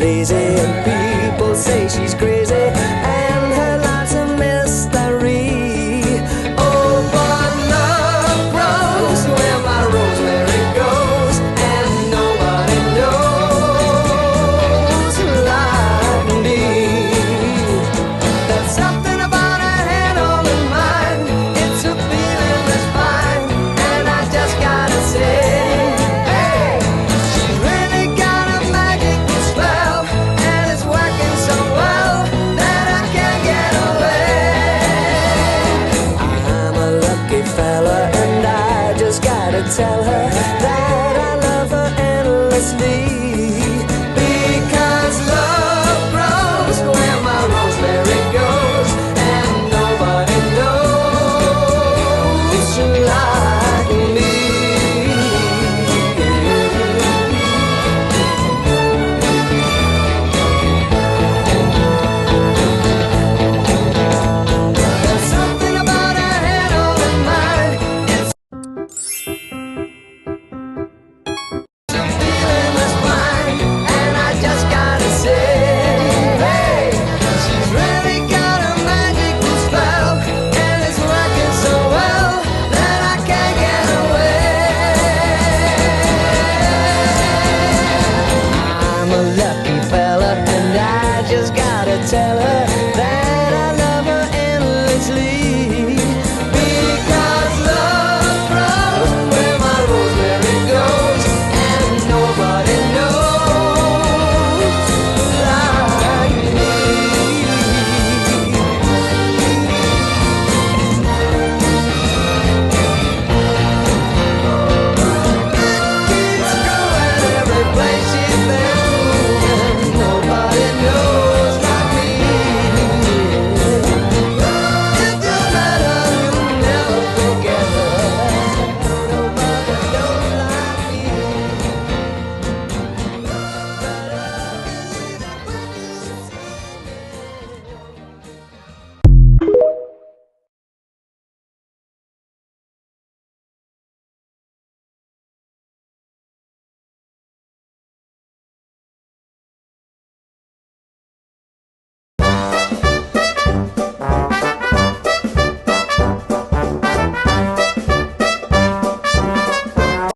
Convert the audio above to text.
lazy and people say she's crazy and her life's a mystery. Oh, but love grows where my rosemary goes, and nobody knows like me. There's something about her head on her mind. It's a feeling that's fine, and I just gotta say, hey, she's really got a magical spell, and it's working so well that I can't get away. I'm a lucky fella, and I just gotta tell her that I love her endlessly. Because love grows where my rosemary goes, and nobody knows like me. There's something about her head on her mind. It's a feeling that's fine, and I just gotta say, hey, she's really got a magical spell, and it's working so well that I can't get away. I'm a lucky